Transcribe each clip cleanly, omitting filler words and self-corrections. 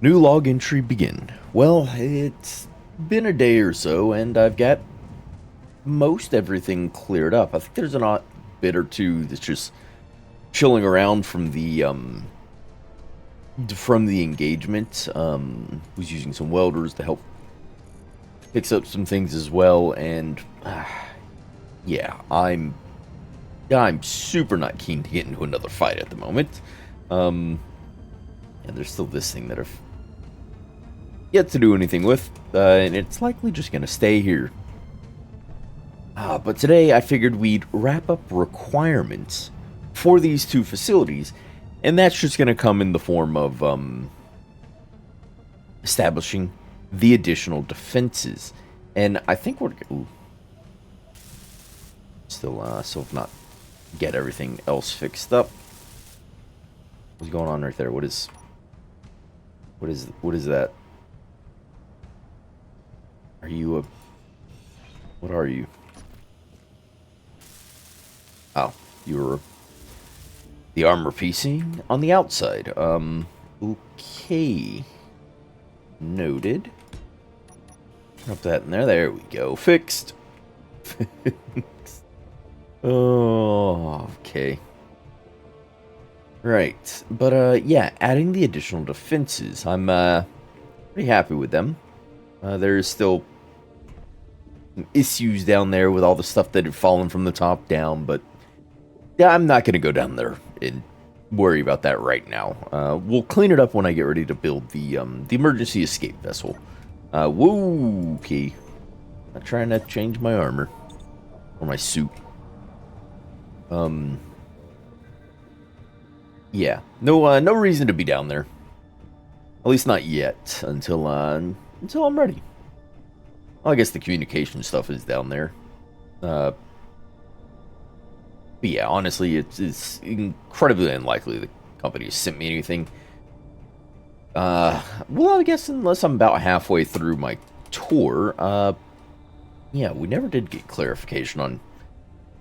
New log entry begin. Well, it's been a day or so, and I've got most everything cleared up. I think there's an odd bit or two that's just chilling around from the engagement. Was using some welders to help fix up some things as well, and yeah, I'm super not keen to get into another fight at the moment. And there's still this thing that I've yet to do anything with, and it's likely just gonna stay here. But today I figured we'd wrap up requirements for these two facilities, and that's just gonna come in the form of establishing the additional defenses. And I think we're still have not get everything else fixed up. What's going on right there? What is that? Are you a... What are you? Oh, you're the armor piecing on the outside. Okay. Noted. Drop that in there. There we go. Fixed. Oh, okay. Right. But, yeah, adding the additional defenses. I'm, pretty happy with them. There's still issues down there with all the stuff that had fallen from the top down, but yeah, I'm not going to go down there and worry about that right now. We'll clean it up when I get ready to build the emergency escape vessel. Whoa, okay. Not trying to change my armor or my suit. Yeah, no reason to be down there. At least not yet, until I'm ready. Well, I guess the communication stuff is down there. But yeah, honestly, it's incredibly unlikely the company has sent me anything. Well, I guess unless I'm about halfway through my tour. Yeah, we never did get clarification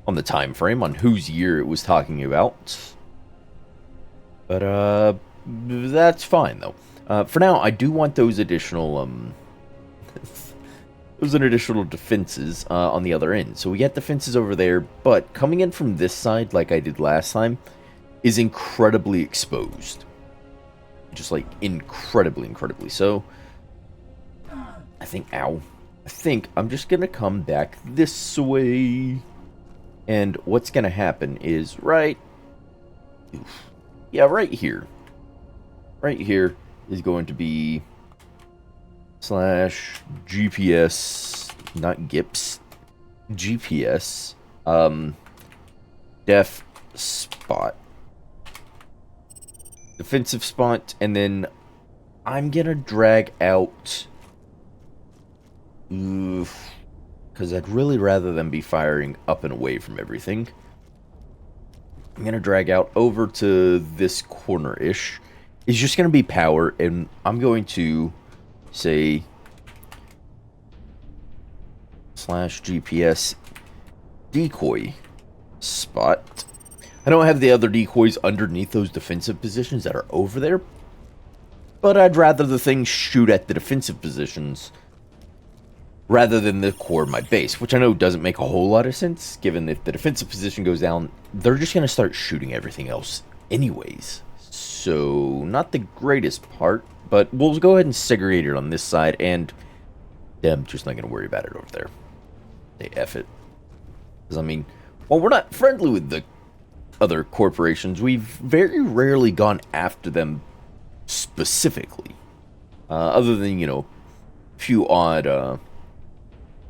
on the time frame, on whose year it was talking about. But that's fine though. For now, I do want those additional defenses on the other end. So we got defenses over there, but coming in from this side, like I did last time, is incredibly exposed. Just like incredibly. So I think, I think I'm just gonna come back this way, and what's gonna happen is right here. Right here is going to be slash GPS, not GIPS, GPS, def spot, defensive spot, and then I'm gonna drag out, because I'd really rather than be firing up and away from everything. I'm gonna drag out over to this corner-ish. It's just gonna be power, and I'm going to say slash GPS decoy spot. I don't have the other decoys underneath those defensive positions that are over there, but I'd rather the thing shoot at the defensive positions rather than the core of my base, which I know doesn't make a whole lot of sense, given if the defensive position goes down, they're just going to start shooting everything else anyways. So, not the greatest part, but we'll go ahead and segregate it on this side, and I'm just not going to worry about it over there. They F it. Because, I mean, while we're not friendly with the other corporations, we've very rarely gone after them specifically. Other than, you know, a few odd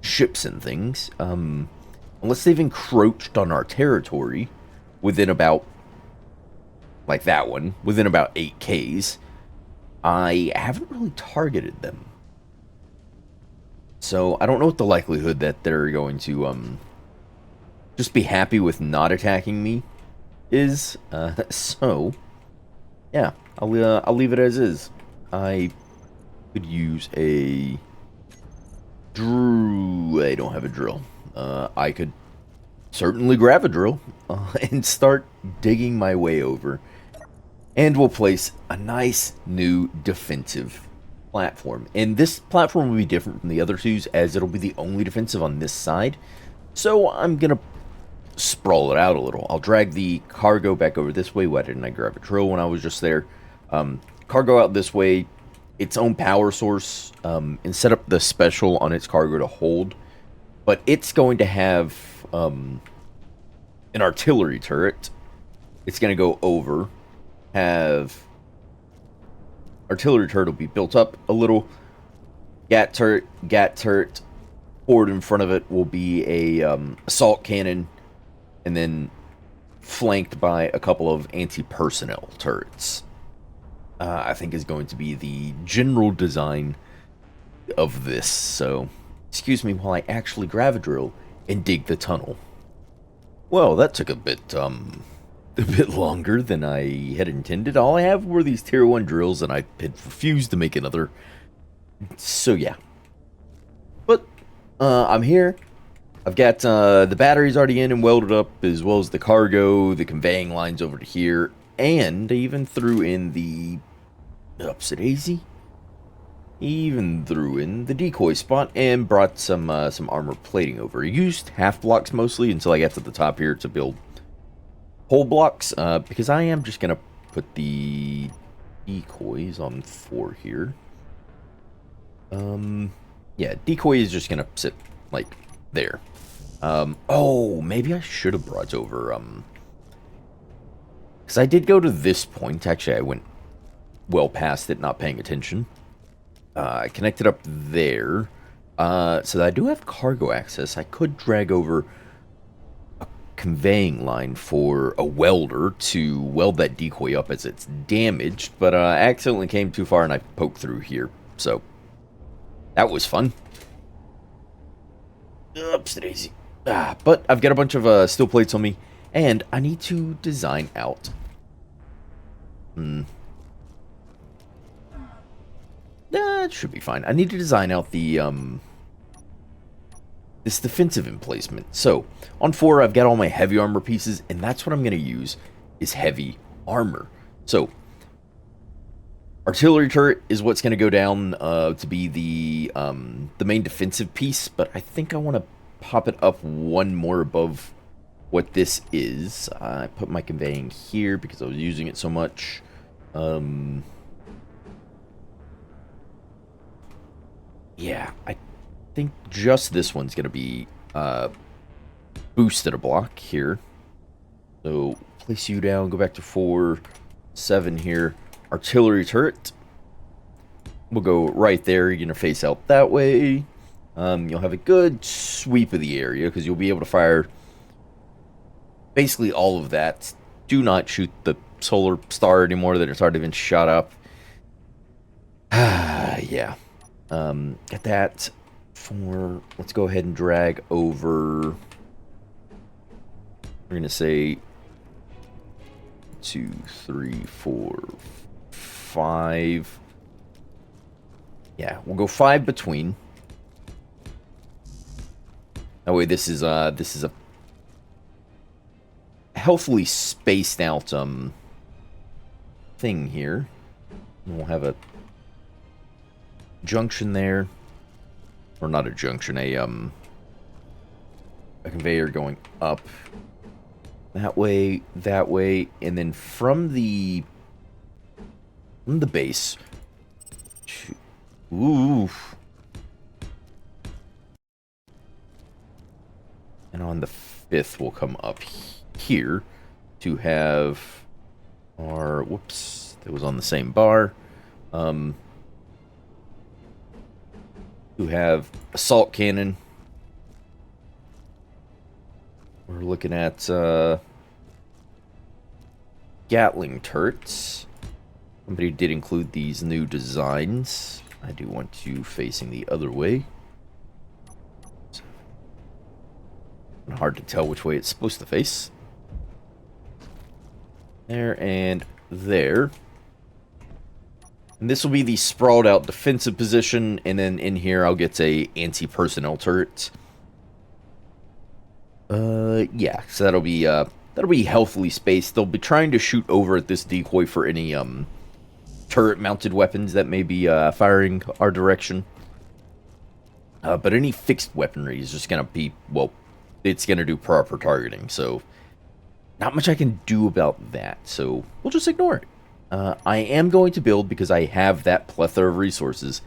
ships and things. Unless they've encroached on our territory within about, like that one, within about 8 Ks, I haven't really targeted them. So I don't know what the likelihood that they're going to just be happy with not attacking me is. So yeah, I'll leave it as is. I could use a drill. I don't have a drill. I could certainly grab a drill and start digging my way over. And we'll place a nice new defensive platform. And this platform will be different from the other twos, as it'll be the only defensive on this side. So I'm going to sprawl it out a little. I'll drag the cargo back over this way. Why didn't I grab a drill when I was just there? Cargo out this way, its own power source, and set up the special on its cargo to hold. But it's going to have an artillery turret. It's going to go over, have artillery turret will be built up a little. Gat turret. Forward in front of it will be a assault cannon, and then flanked by a couple of anti-personnel turrets. I think is going to be the general design of this. So, excuse me while I actually grab a drill and dig the tunnel. Well, that took a bit longer than I had intended. All I have were these tier 1 drills, and I had refused to make another. So yeah. But I'm here. I've got the batteries already in and welded up, as well as the cargo, the conveying lines over to here, and I even threw in the upsy-daisy. Even threw in the decoy spot and brought some armor plating over. I used half blocks mostly until I got to the top here to build whole blocks, because I am just gonna put the decoys on 4 here. Yeah, decoy is just gonna sit like there. Oh, maybe I should have brought over, because I did go to this point. Actually, I went well past it, not paying attention. I connected up there, so that I do have cargo access. I could drag over a conveying line for a welder to weld that decoy up as it's damaged, but I accidentally came too far and I poked through here, so that was fun. Upsy-daisy. But I've got a bunch of steel plates on me, and I need to design out. That should be fine. I need to design out the this defensive emplacement. So on 4, I've got all my heavy armor pieces, and that's what I'm going to use is heavy armor. So artillery turret is what's going to go down to be the main defensive piece, but I think I want to pop it up one more above what this is. I put my conveying here because I was using it so much. Yeah, I think just this one's going to be boosted a block here. So place you down, go back to 4, 7 here. Artillery turret. We'll go right there. You're going to face out that way. You'll have a good sweep of the area because you'll be able to fire basically all of that. Do not shoot the solar star anymore that it's already been shot up. Yeah. Got that for... Let's go ahead and drag over... We're going to say 2, 3, 4, 5. Yeah, we'll go 5 between. That way this is a healthily spaced out thing here. And we'll have a junction there, or not a junction, a conveyor going up that way, and then from the base. Ooh. And on the 5th, we'll come up here to have our, whoops, it was on the same bar. To have assault cannon. We're looking at Gatling turrets. Somebody did include these new designs. I do want you facing the other way. Hard to tell which way it's supposed to face. There and there. And this will be the sprawled out defensive position, and then in here I'll get a anti-personnel turret. Yeah, so that'll be that'll be healthily spaced. They'll be trying to shoot over at this decoy for any turret-mounted weapons that may be firing our direction. But any fixed weaponry is just gonna be, well, it's gonna do proper targeting. So not much I can do about that. So we'll just ignore it. I am going to build because I have that plethora of resources.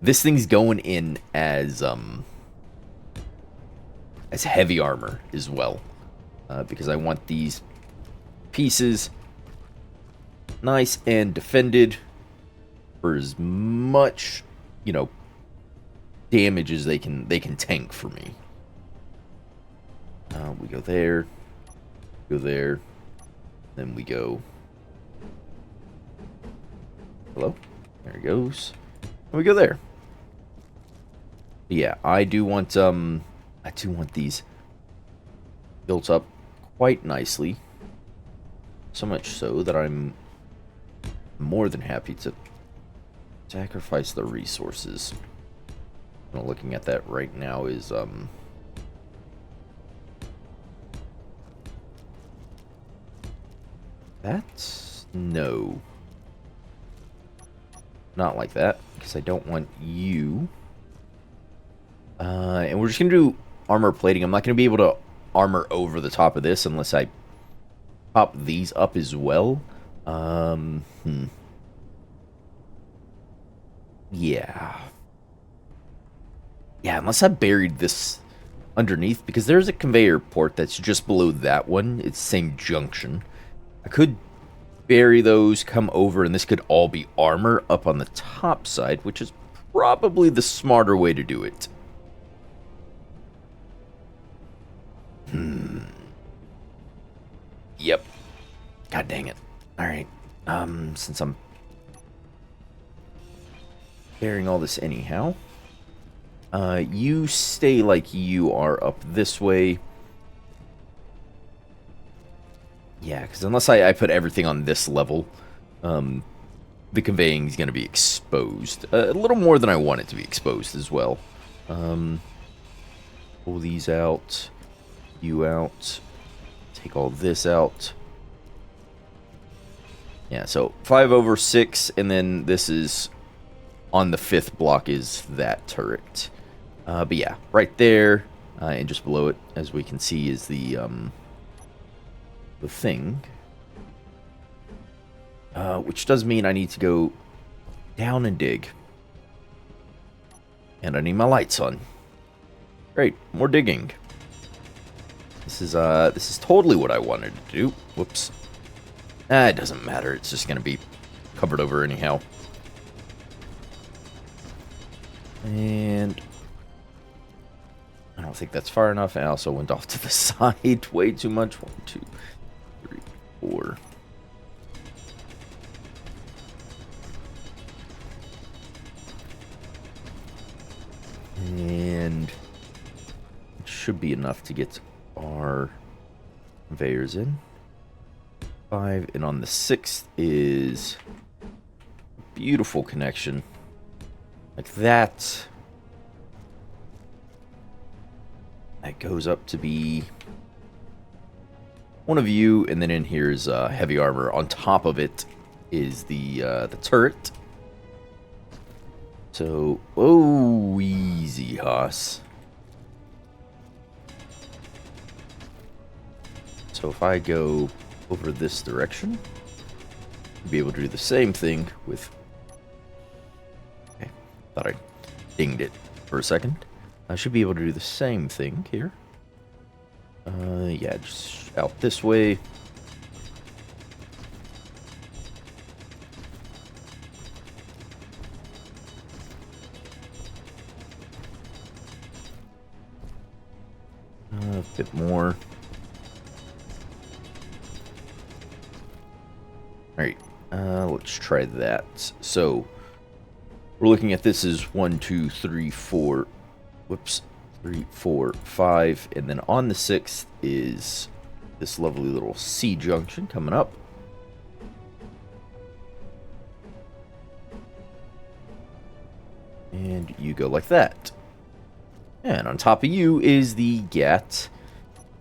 This thing's going in as heavy armor as well, because I want these pieces nice and defended for as much, you know, damage as they can tank for me. We go there, then we go. Hello, there it goes. And we go there. Yeah, I do want these built up quite nicely. So much so that I'm more than happy to sacrifice the resources. Looking at that right now is that's no. Not like that, because I don't want you. And we're just going to do armor plating. I'm not going to be able to armor over the top of this unless I pop these up as well. Yeah. Yeah, unless I buried this underneath, because there's a conveyor port that's just below that one. It's the same junction. I could bury those, come over, and this could all be armor up on the top side, which is probably the smarter way to do it. Yep. God dang it. Alright. Since I'm burying all this anyhow, you stay like you are up this way. Yeah, because unless I put everything on this level, the conveying is going to be exposed. A little more than I want it to be exposed as well. Pull these out. You out. Take all this out. Yeah, so 5/6, and then this is on the 5th block is that turret. But yeah, right there, and just below it, as we can see, is the thing. Which does mean I need to go down and dig. And I need my lights on. Great, more digging. This is totally what I wanted to do. Whoops. It doesn't matter. It's just going to be covered over anyhow. And I don't think that's far enough. I also went off to the side way too much. 1, 2, 3, 4. And it should be enough to get our conveyors in. 5, and on the 6th is beautiful connection. Like that. That goes up to be one of you, and then in here is heavy armor. On top of it is the turret. So, oh, easy, Haas. So if I go over this direction, I'll be able to do the same thing with... Okay, thought I dinged it for a second. I should be able to do the same thing here. Yeah, just out this way. A bit more. Alright, let's try that. So, we're looking at this as 1, 2, 3, 4. Whoops. 3, 4, 5. And then on the 6th is this lovely little C junction coming up. And you go like that. And on top of you is the GAT.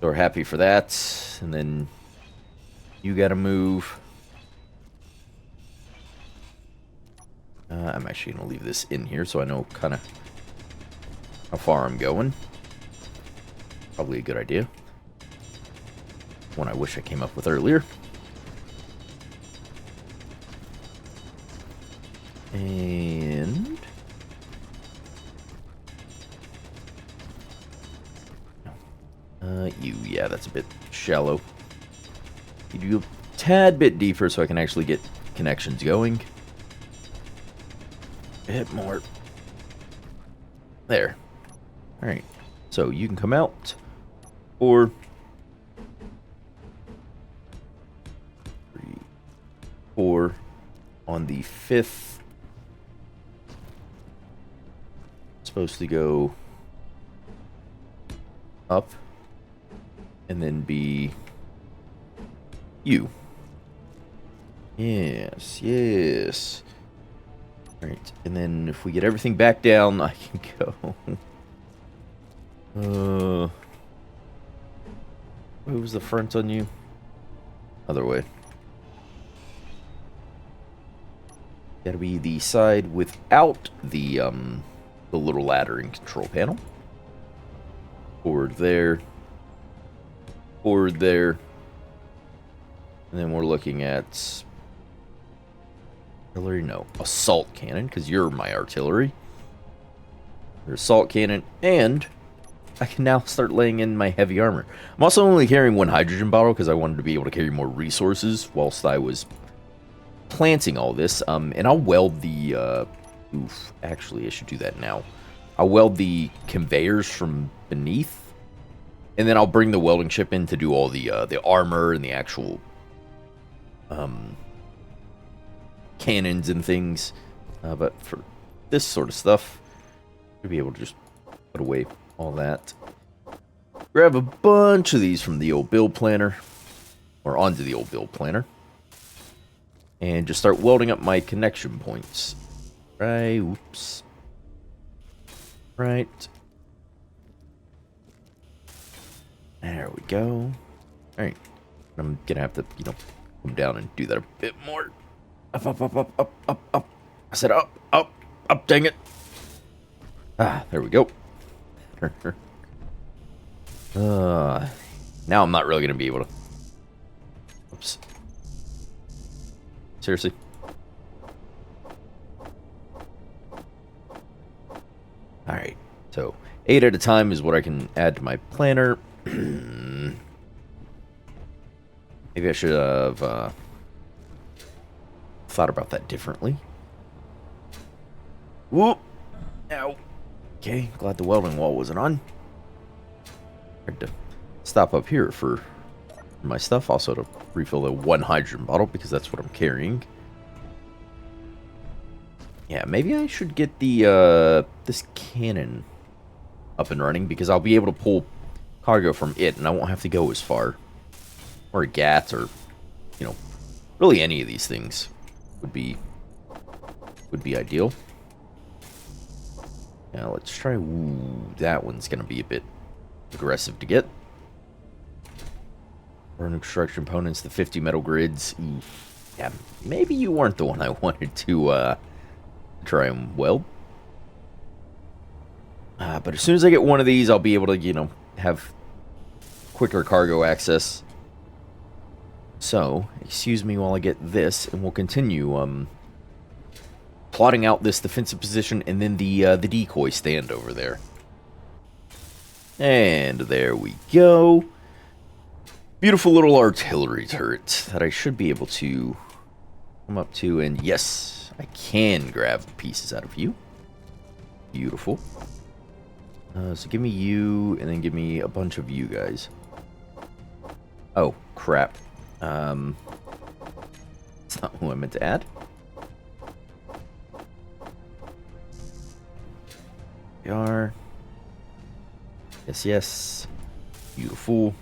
So we're happy for that. And then you gotta move. I'm actually gonna leave this in here so I know kind of how far I'm going. Probably a good idea. One I wish I came up with earlier. And yeah, that's a bit shallow. You do a tad bit deeper so I can actually get connections going. A bit more. There. Alright. So you can come out. Or 3, 4 on the 5th. Supposed to go up and then be you. Yes, yes. Alright, and then if we get everything back down, I can go. Where was the front on you? Other way. Gotta be the side without the little ladder and control panel. Forward there. Forward there. And then we're looking at artillery, no, assault cannon, because you're my artillery. Your assault cannon, and I can now start laying in my heavy armor. I'm also only carrying 1 hydrogen bottle because I wanted to be able to carry more resources whilst I was planting all this. And I'll weld the actually I should do that now. I'll weld the conveyors from beneath. And then I'll bring the welding ship in to do all the armor and the actual cannons and things. But for this sort of stuff, to be able to just put away all that. Grab a bunch of these from the old build planner. Or onto the old build planner. And just start welding up my connection points. Right, oops. Right. There we go. Alright. I'm gonna have to, come down and do that a bit more. Up, up, up, up, up, up, up. I said up, up, up, dang it. Ah, there we go. Now I'm not really gonna be able to. Oops. Seriously? Alright, so 8 at a time is what I can add to my planner. Maybe I should have thought about that differently. Whoop! Ow. Okay, glad the welding wall wasn't on. I had to stop up here for my stuff, also to refill the 1 hydrogen bottle because that's what I'm carrying. Yeah, maybe I should get the this cannon up and running because I'll be able to pull cargo from it and I won't have to go as far. Or a GAT or, really any of these things would be ideal. Now let's try, that one's going to be a bit aggressive to get. Burn construction components, the 50 metal grids. Yeah, maybe you weren't the one I wanted to try and weld. But as soon as I get one of these, I'll be able to, have quicker cargo access. So, excuse me while I get this, and we'll continue plotting out this defensive position and then the decoy stand over there. And there we go. Beautiful little artillery turret that I should be able to come up to, and yes, I can grab pieces out of you. Beautiful. So give me you, and then give me a bunch of you guys. Oh, crap. That's not who I meant to add. We are. Yes, yes. Beautiful.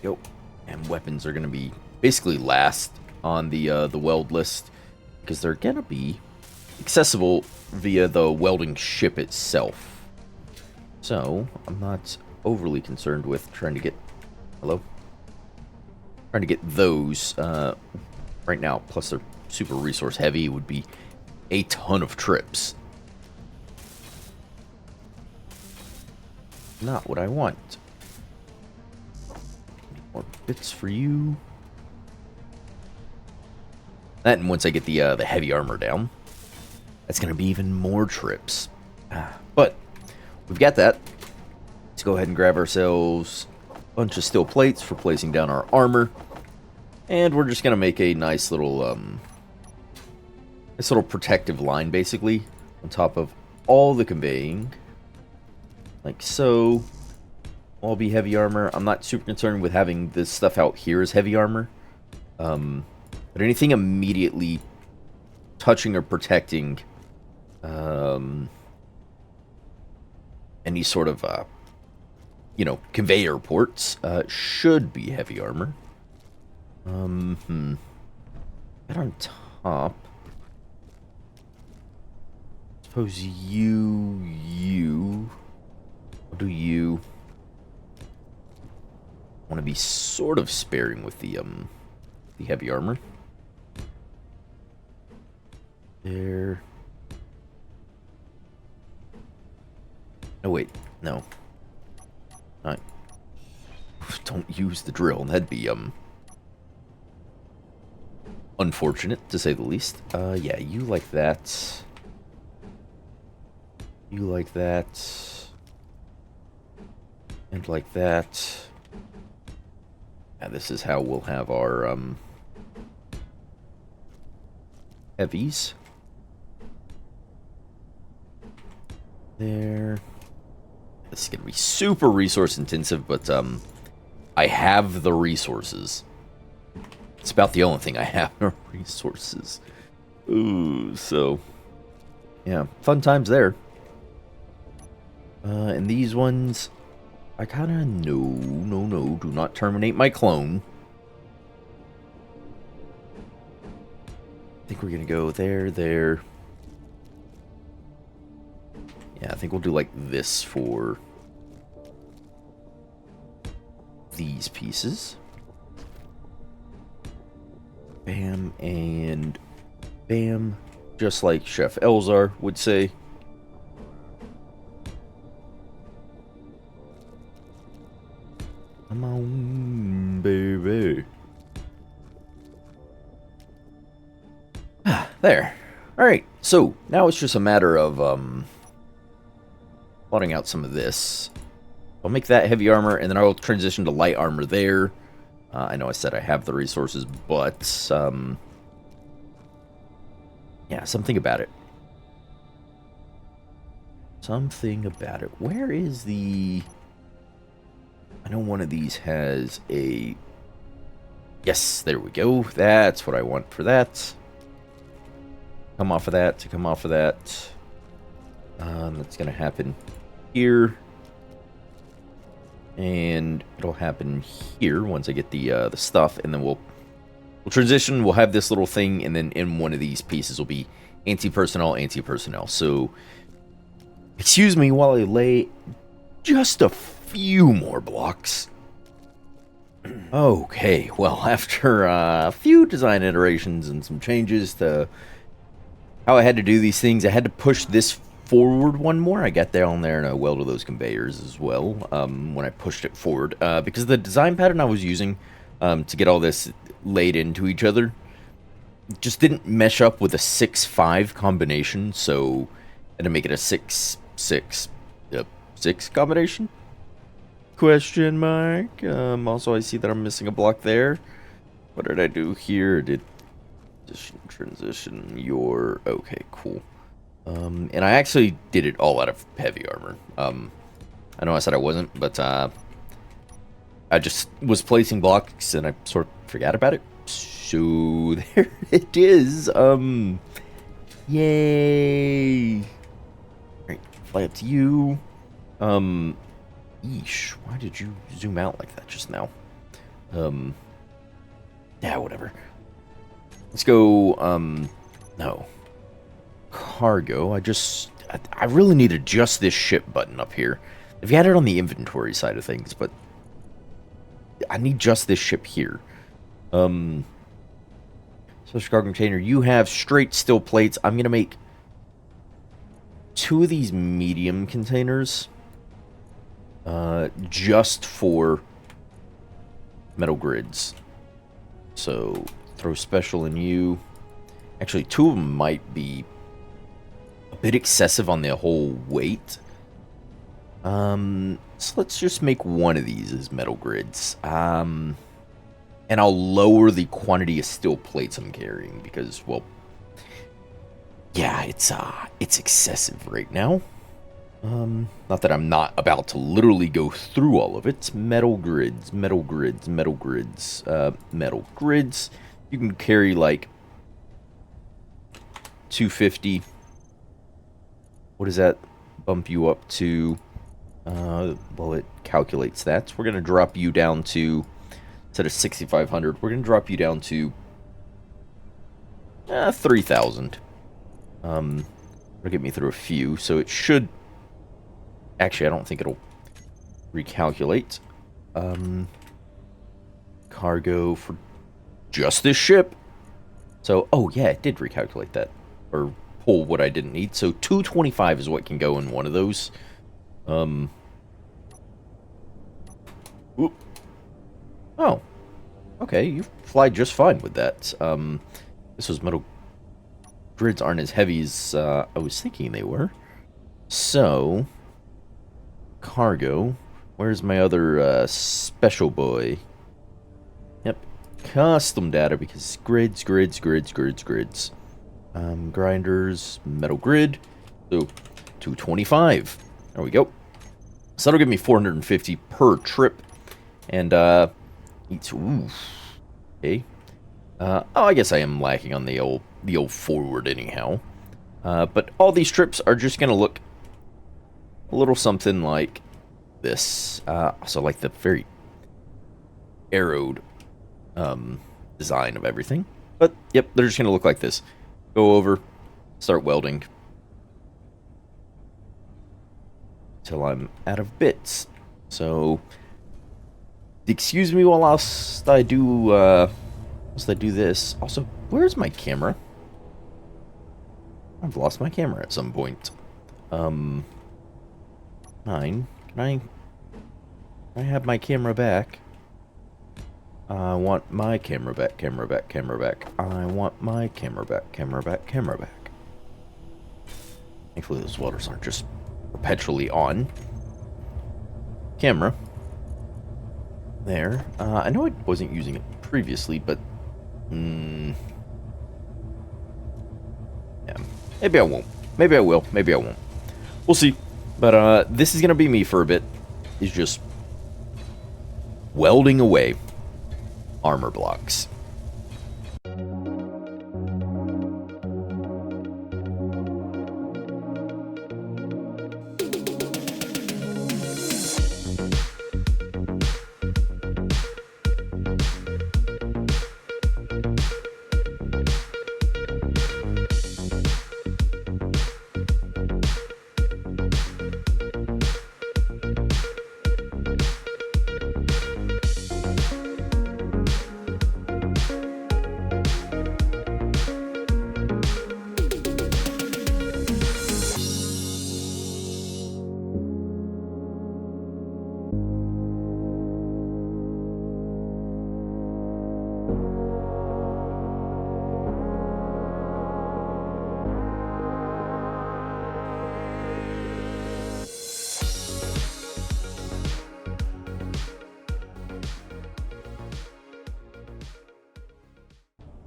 Yo. And weapons are going to be basically last on the weld list because they're going to be accessible via the welding ship itself. So, I'm not overly concerned with trying to get... Hello? Trying to get those right now. Plus, they're super resource heavy. Would be a ton of trips. Not what I want. More bits for you. That, and once I get the heavy armor down, that's going to be even more trips. But we've got that. Let's go ahead and grab ourselves a bunch of steel plates for placing down our armor. And we're just going to make a nice little protective line, basically, on top of all the conveying. Like so. All be heavy armor. I'm not super concerned with having this stuff out here as heavy armor. But anything immediately touching or protecting any sort of, conveyor ports should be heavy armor. That on top. Suppose you. I'll do you. Want to be sort of sparing with the heavy armor. There. No, wait. No. Not. Don't use the drill. That'd be, unfortunate, to say the least. Yeah, you like that. You like that. And like that. Yeah, this is how we'll have our, heavies. There. This is going to be super resource intensive, but I have the resources. It's about the only thing I have are resources. Ooh, so yeah, fun times there. And these ones, I kind of no, do not terminate my clone. I think we're gonna go there. Yeah, I think we'll do like this for these pieces. Bam and bam. Just like Chef Elzar would say. Come on, baby. There. Alright, so now it's just a matter of plotting out some of this. I'll make that heavy armor, and then I'll transition to light armor there. I know I said I have the resources, but yeah, something about it. Something about it. Where is the... I know one of these has a... Yes, there we go. That's what I want for that. Come off of that, to come off of that. That's going to happen here. And it'll happen here once I get the stuff. And then we'll transition. We'll have this little thing. And then in one of these pieces will be anti-personnel, anti-personnel. So, excuse me while I lay just a few more blocks. Okay, well, after a few design iterations and some changes to how I had to do these things, I had to push this forward one more. I got down there and I welded those conveyors as well when I pushed it forward. Because the design pattern I was using to get all this laid into each other just didn't mesh up with a 6-5 combination, so I had to make it a 6-6 combination? Question mark. Also, I see that I'm missing a block there. What did I do here? Did transition your... Okay, cool. And I actually did it all out of heavy armor. I know I said I wasn't, but I just was placing blocks and I sort of forgot about it. So there it is. Yay. Alright, fly up to you. Eesh, why did you zoom out like that just now? Yeah, whatever. Let's go, no. cargo. I really need to adjust this ship button up here. If you had it on the inventory side of things, but I need just this ship here. Special cargo container. You have straight steel plates. I'm gonna make 2 of these medium containers, just for metal grids. So throw special in you. Actually, 2 of them might be a bit excessive on the whole weight. So let's just make 1 of these as metal grids. And I'll lower the quantity of steel plates I'm carrying because, well, yeah, it's excessive right now. Not that I'm not about to literally go through all of it. Metal grids, metal grids, metal grids, metal grids. You can carry like 250. What does that bump you up to? Well, it calculates that. We're going to drop you down to, instead of 6,500, we're going to drop you down to 3,000. It'll get me through a few, so it should... Actually, I don't think it'll recalculate. Cargo for just this ship. So, oh yeah, it did recalculate that. Or pull what I didn't need. So 225 is what can go in one of those. Oop. Oh. Okay, you fly just fine with that. This was metal... Grids aren't as heavy as I was thinking they were. So... Cargo. Where's my other special boy? Yep. Custom data, because grids. Grinders, metal grid. So, 225. There we go. So that'll give me 450 per trip. And, ooh. Okay. Oh, I guess I am lacking on the old forward anyhow. But all these trips are just gonna look a little something like this. Also like the very arrowed design of everything. But, yep, they're just gonna look like this. Go over, start welding. Till I'm out of bits. So, excuse me while I do this. Also, where's my camera? I've lost my camera at some point. Can I have my camera back? I want my camera back, camera back, camera back. I want my camera back, camera back, camera back. Thankfully those welders aren't just perpetually on. Camera. There. I know I wasn't using it previously, but... yeah. Maybe I won't. Maybe I will. Maybe I won't. We'll see. But this is going to be me for a bit. Is just welding away armor blocks.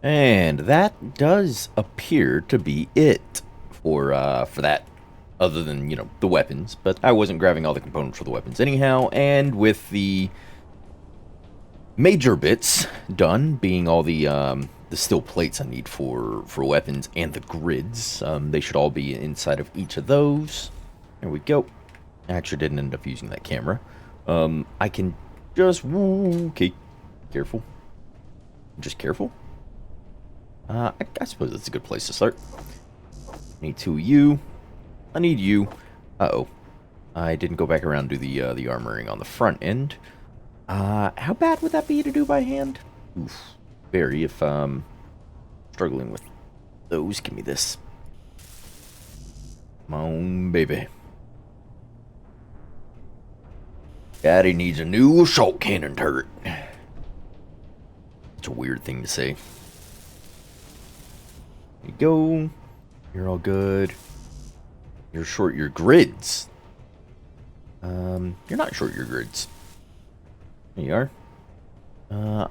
And that does appear to be it for that, other than, you know, the weapons. But I wasn't grabbing all the components for the weapons anyhow, and with the major bits done, being all the steel plates I need for weapons and the grids, they should all be inside of each of those. There we go. I actually didn't end up using that camera. I can just... Okay, careful. Just careful. I suppose that's a good place to start. Need two of you. I need you. Uh-oh. I didn't go back around to do the armoring on the front end. How bad would that be to do by hand? Oof. Very, if, struggling with those. Give me this. Come on, baby. Daddy needs a new assault cannon turret. It's a weird thing to say. There you go. You're all good. You're short your grids. You're not short your grids. There you are.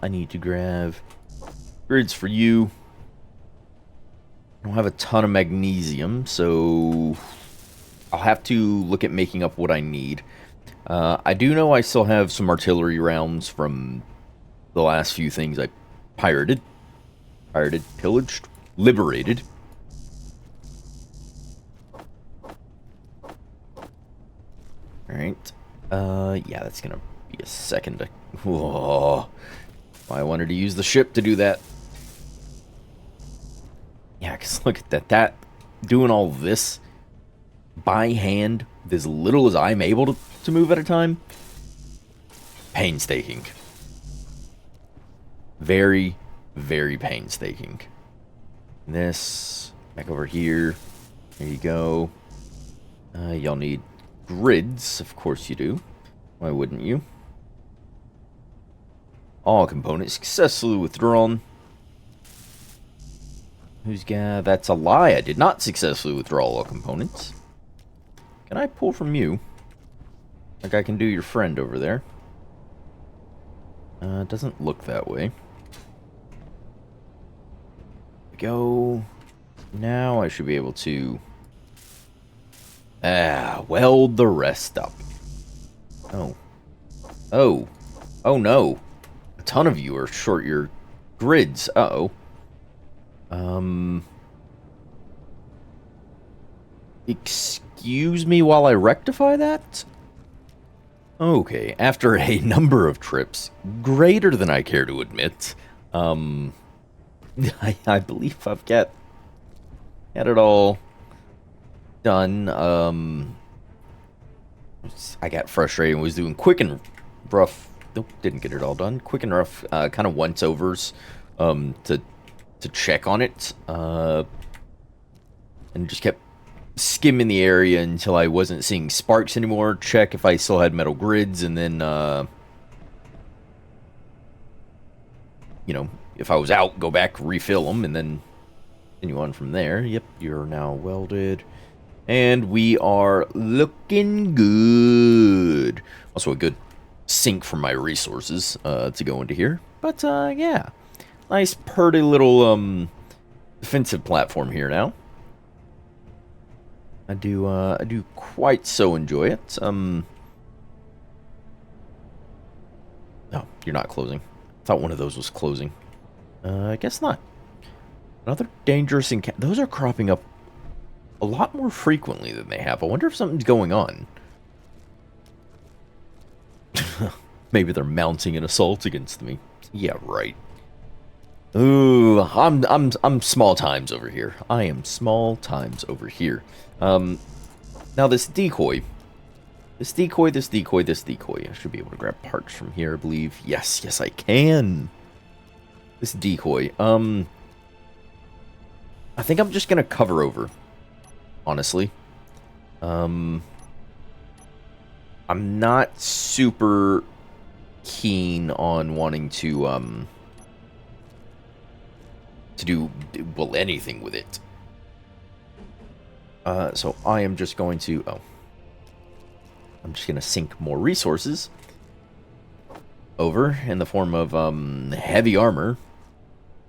I need to grab grids for you. I don't have a ton of magnesium, so I'll have to look at making up what I need. I do know I still have some artillery rounds from the last few things I pirated, pillaged, liberated. Alright. Yeah, that's gonna be a second to... Whoa. I wanted to use the ship to do that. Yeah, because look at that. Doing all this by hand, as little as I'm able to move at a time. Painstaking. Very, very painstaking. This, back over here. There you go. Y'all need grids, of course you do. Why wouldn't you? All components successfully withdrawn. Who's got... That's a lie. I did not successfully withdraw all components. Can I pull from you? Like I can do your friend over there. It doesn't look that way. Go. Now I should be able to... weld the rest up. Oh. Oh. Oh no. A ton of you are short your grids. Uh-oh. Excuse me while I rectify that? Okay, after a number of trips, greater than I care to admit, I believe I've got it all done. I got frustrated and was doing quick and rough. Nope, didn't get it all done. Quick and rough, kind of once-overs, to check on it, and just kept skimming the area until I wasn't seeing sparks anymore. Check if I still had metal grids, and then, you know, if I was out, go back, refill them, and then continue on from there. Yep, you're now welded. And we are looking good. Also a good sink for my resources to go into here. But, yeah. Nice, pretty little defensive platform here now. I do quite so enjoy it. No, you're not closing. I thought one of those was closing. I guess not. Another dangerous encounter. Those are cropping up a lot more frequently than they have. I wonder if something's going on. Maybe they're mounting an assault against me. Yeah, right. Ooh, I'm small times over here. I am small times over here. Now this decoy. This decoy. I should be able to grab parts from here, I believe. Yes, I can. This decoy. I think I'm just gonna cover over. Honestly. I'm not super keen on wanting to do, well, anything with it. So I am just going to... Oh. I'm just going to sink more resources over in the form of heavy armor.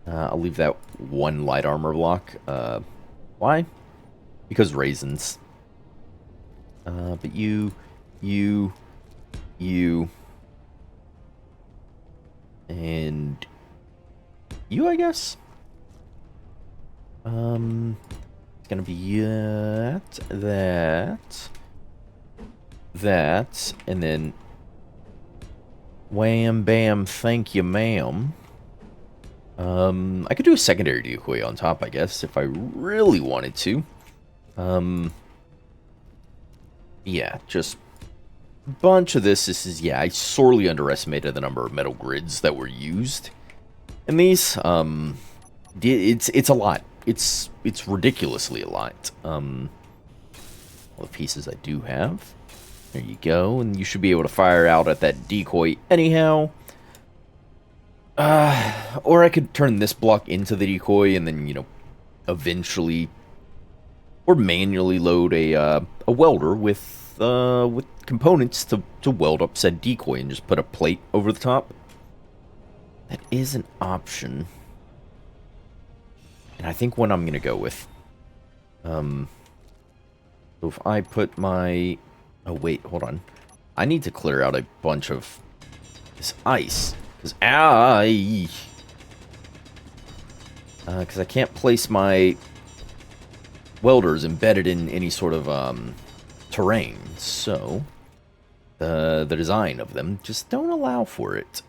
I'll leave that one light armor block. Why? Because raisins. But you, and you, I guess? It's gonna be that, and then wham, bam, thank you, ma'am. I could do a secondary decoy on top, I guess, if I really wanted to. Yeah, just a bunch of this. Yeah, I sorely underestimated the number of metal grids that were used in these. It's a lot. It's ridiculously a lot. All the pieces I do have. There you go, and you should be able to fire out at that decoy anyhow. Or I could turn this block into the decoy and then, eventually or manually load a welder with components to weld up said decoy and just put a plate over the top. That is an option. And I think one I'm going to go with. So if I put my... Oh, wait, hold on. I need to clear out a bunch of this ice. Because I can't place my welders embedded in any sort of terrain. So the design of them just don't allow for it.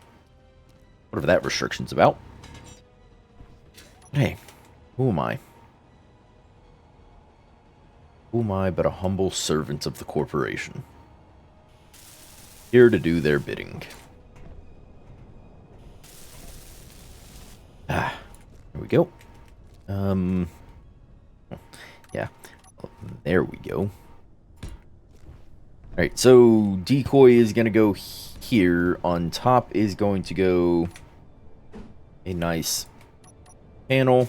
Whatever that restriction's about. Hey, who am I? Who am I but a humble servant of the corporation? Here to do their bidding. There we go. Yeah. There we go. Alright, so decoy is going to go here. On top is going to go a nice panel.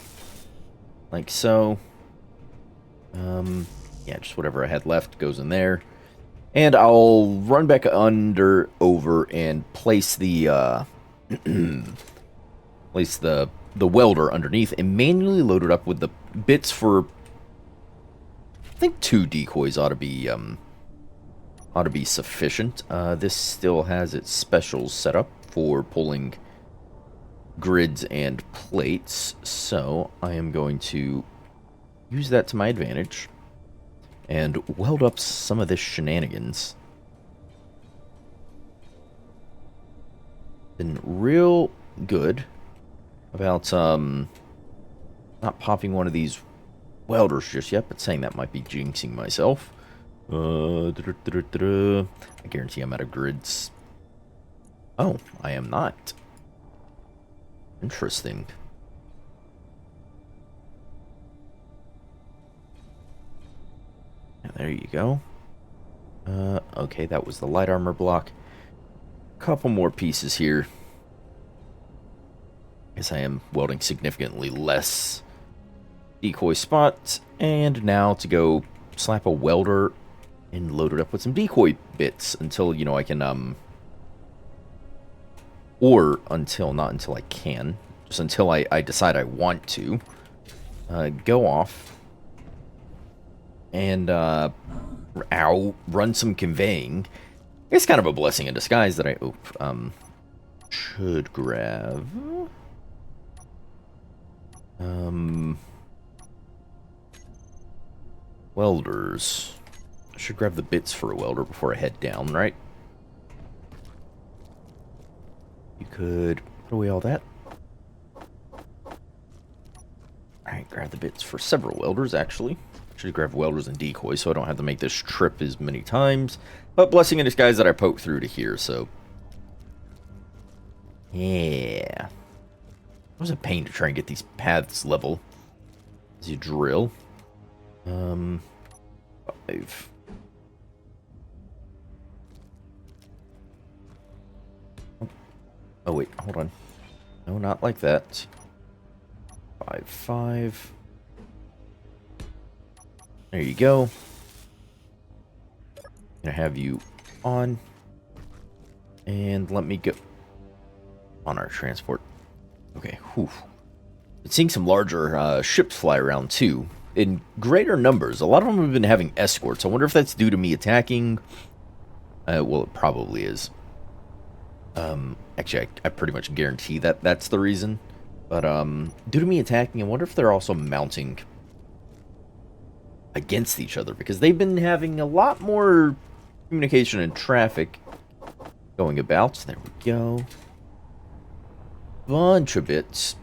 Like so. Yeah, just whatever I had left goes in there. And I'll run back over and place the place the welder underneath and manually load it up with the bits for, I think 2 decoys ought to be sufficient. This still has its specials set up for pulling grids and plates, so I am going to use that to my advantage and weld up some of this shenanigans. Been real good about not popping one of these welders just yet, but saying that might be jinxing myself. I guarantee I'm out of grids. Oh, I am not. Interesting. There you go. Okay, that was the light armor block. Couple more pieces here. Guess I am welding significantly less decoy spots. And now to go slap a welder and load it up with some decoy bits until, I can, or until, not until I can, just until I decide I want to, go off and run some conveying. It's kind of a blessing in disguise that I should grab welders. I should grab the bits for a welder before I head down, right? You could put away all that. Alright, grab the bits for several welders, actually. Should grab welders and decoys so I don't have to make this trip as many times. But blessing in disguise that I poked through to here, so... Yeah. It was a pain to try and get these paths level as you drill. 5. Oh, wait, hold on. No, not like that. 5, 5. There you go. Gonna have you on. And let me go on our transport. Okay, whew. Been seeing some larger ships fly around too, in greater numbers. A lot of them have been having escorts. I wonder if that's due to me attacking. Well, it probably is. Actually, I pretty much guarantee that that's the reason. But due to me attacking, I wonder if they're also mounting against each other, because they've been having a lot more communication and traffic going about. There we go. Bunch of bits.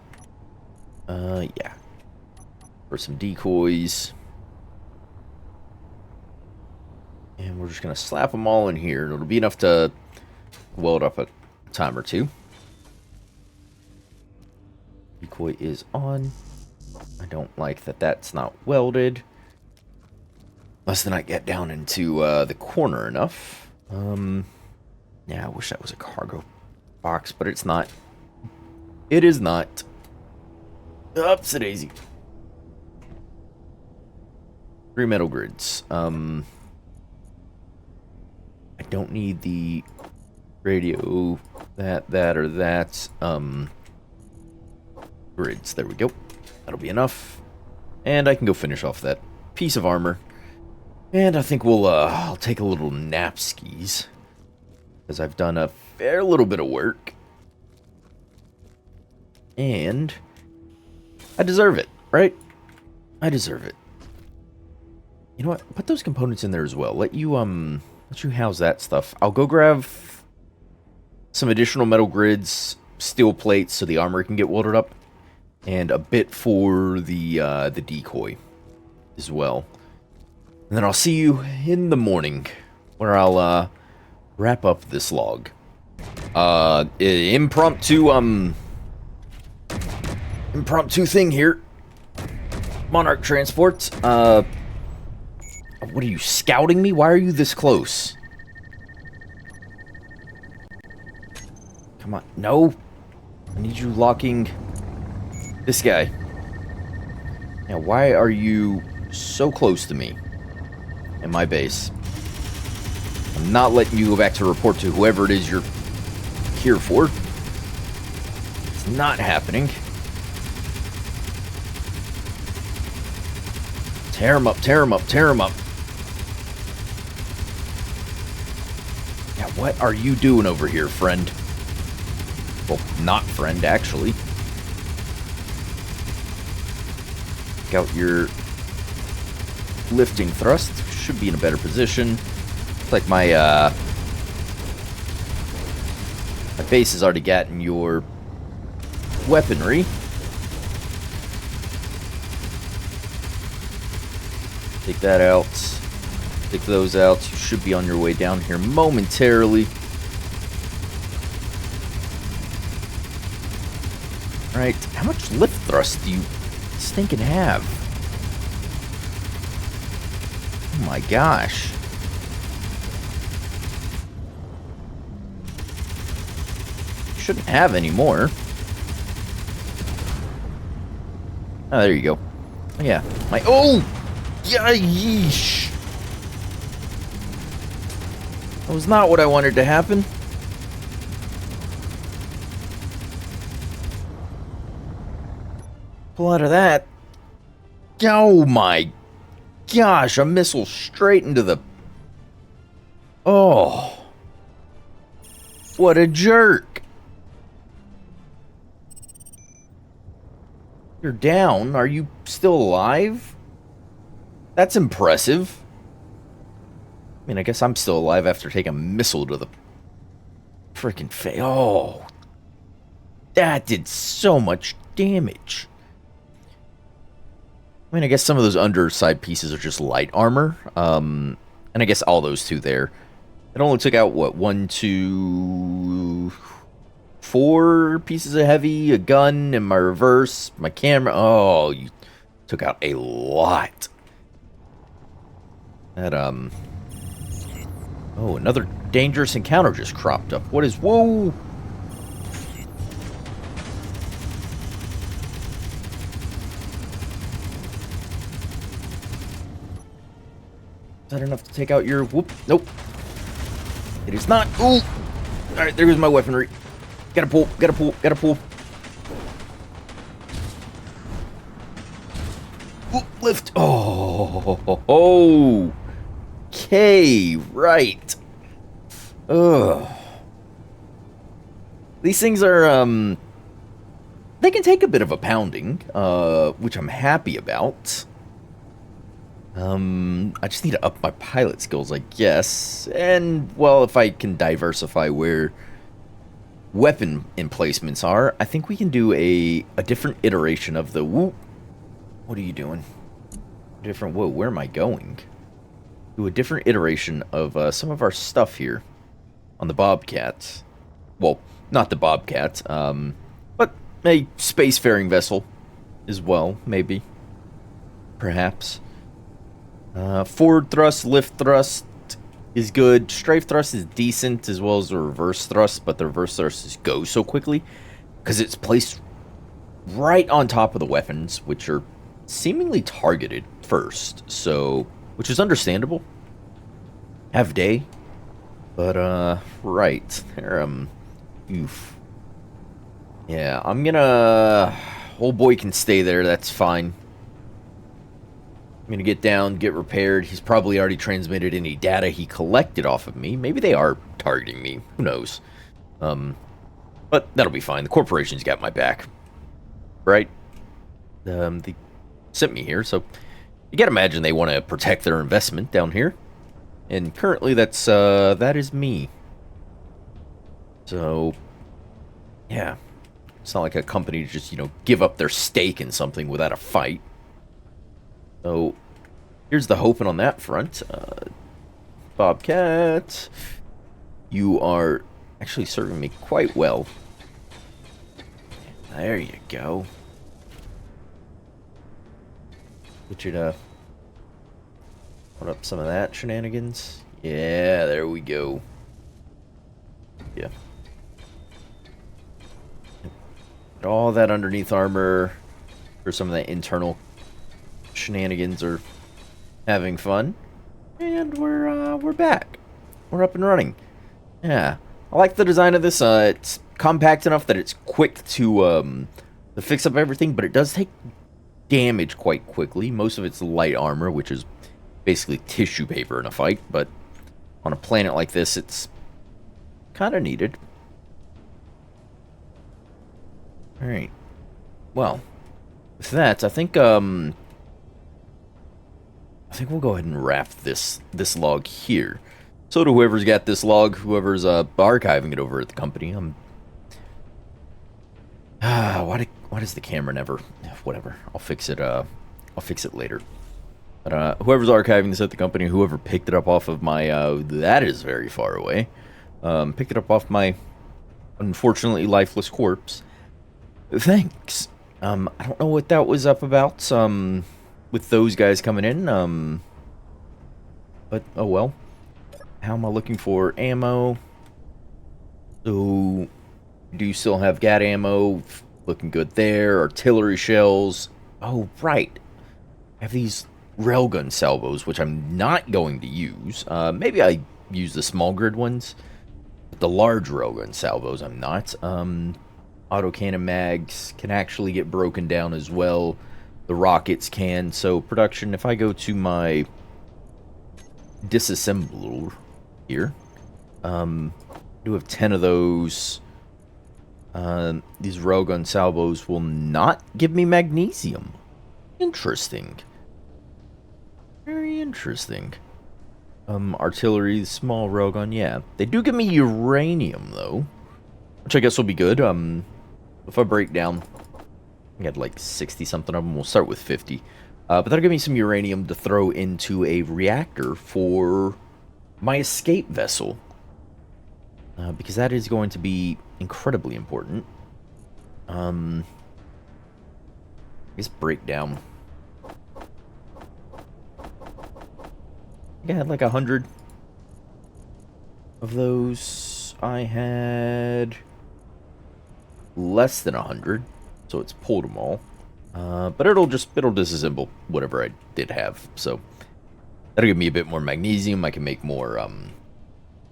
Yeah. For some decoys. And we're just going to slap them all in here. It'll be enough to weld up a time or two. Decoy is on. I don't like that that's not welded. Less than I get down into the corner enough. Yeah, I wish that was a cargo box, but it's not. It is not. Upsa daisy. 3 metal grids. I don't need the radio, that, or that. Grids. There we go. That'll be enough. And I can go finish off that piece of armor. And I think I'll take a little nap skis. Because I've done a fair little bit of work. And I deserve it, right? I deserve it. You know what? Put those components in there as well. Let you house that stuff. I'll go grab some additional metal grids, steel plates so the armor can get welded up, and a bit for the decoy as well. And then I'll see you in the morning, where I'll wrap up this log. Impromptu thing here. Monarch transports. What are you, scouting me? Why are you this close? Come on, no. I need you locking this guy. Now, why are you so close to me and my base? I'm not letting you go back to report to whoever it is you're here for. It's not happening. Tear him up, tear him up, tear him up. Now, what are you doing over here, friend? Well, not friend, actually. Take out your lifting thrust. Should be in a better position. Looks like my base has already gotten your weaponry. Take that out. Take those out. You should be on your way down here momentarily. Right. How much lift thrust do you stinking have? Oh my gosh. Shouldn't have any more. Oh, there you go. Oh, yeah. Oh! Yeah, yeesh. That was not what I wanted to happen. Pull out of that. Oh my gosh, a missile straight into the... Oh. What a jerk. You're down. Are you still alive? That's impressive. I mean, I guess I'm still alive after taking a missile to the freaking face. Oh. That did so much damage. I mean, I guess some of those underside pieces are just light armor. And I guess all those two there. It only took out, what, 1, 2, 4 pieces of heavy, a gun, and my reverse, my camera. Oh, you took out a lot. That, oh, another dangerous encounter just cropped up. What is... Whoa! Is that enough to take out your... Whoop. Nope. It is not. Ooh! Alright, there goes my weaponry. Gotta pull, gotta pull, gotta pull. Ooh, lift. Oh. Okay, right. Ugh. These things are, they can take a bit of a pounding, which I'm happy about. I just need to up my pilot skills, I guess. And, well, if I can diversify where weapon emplacements are, I think we can do a different iteration of the... Whoop. What are you doing? Different... Whoa, where am I going? do a different iteration of some of our stuff here on the Bobcat. Well, not the Bobcat, but a spacefaring vessel as well, maybe. Perhaps. Forward thrust, lift thrust is good. Strafe thrust is decent, as well as the reverse thrust, but the reverse thrust just goes so quickly because it's placed right on top of the weapons, which are seemingly targeted first, so which is understandable. Have day, but right there, oof. Yeah, I'm gonna. Old boy can stay there. That's fine. I'm gonna get down, get repaired. He's probably already transmitted any data he collected off of me. Maybe they are targeting me. Who knows? But that'll be fine. The corporation's got my back, right? They sent me here, so you gotta imagine they want to protect their investment down here. And currently, that is me. So, yeah, it's not like a company to just give up their stake in something without a fight. So, here's the hoping on that front. Bobcat, you are actually serving me quite well. There you go. Get you to put up some of that shenanigans. Yeah, there we go. Yeah. Put all that underneath armor for some of that internal shenanigans are having fun, and we're back. We're up and running. Yeah, I like the design of this. It's compact enough that it's quick to fix up everything, but it does take damage quite quickly. Most of it's light armor, which is basically tissue paper in a fight, but on a planet like this, it's kind of needed. All right. Well, with that, I think we'll go ahead and wrap this log here. So to whoever's got this log, whoever's archiving it over at the company, why does the camera never? Whatever. I'll fix it. I'll fix it later. But whoever's archiving this at the company, whoever picked it up off of my, that is very far away. Picked it up off my unfortunately lifeless corpse. Thanks. I don't know what that was up about. With those guys coming in. But oh well. How am I looking for ammo? So, do you still have GAT ammo? Looking good there. Artillery shells. Oh, right. I have these railgun salvos, which I'm not going to use. Maybe I use the small grid ones. But the large railgun salvos, I'm not. Autocannon mags can actually get broken down as well. The rockets can. So, production, if I go to my disassembler here, I do have 10 of those. These railgun salvos will not give me magnesium. Interesting. Very interesting. Artillery, small railgun, yeah. They do give me uranium, though, which I guess will be good. If I break down, I got like 60-something of them. We'll start with 50. But that'll give me some uranium to throw into a reactor for my escape vessel. Because that is going to be incredibly important. I guess breakdown. I think I had like 100 of those. I had less than 100, so it's pulled them all. But it'll disassemble whatever I did have. So that'll give me a bit more magnesium. I can make more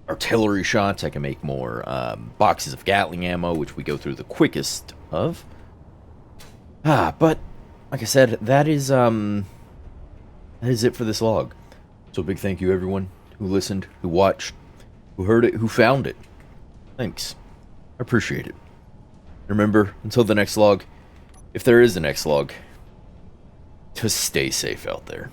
artillery shots. I can make more boxes of Gatling ammo, which we go through the quickest of. But like I said, that is it for this log. So big thank you everyone who listened, who watched, who heard it, who found it. Thanks. I appreciate it. Remember, until the next log, if there is a next log, just stay safe out there.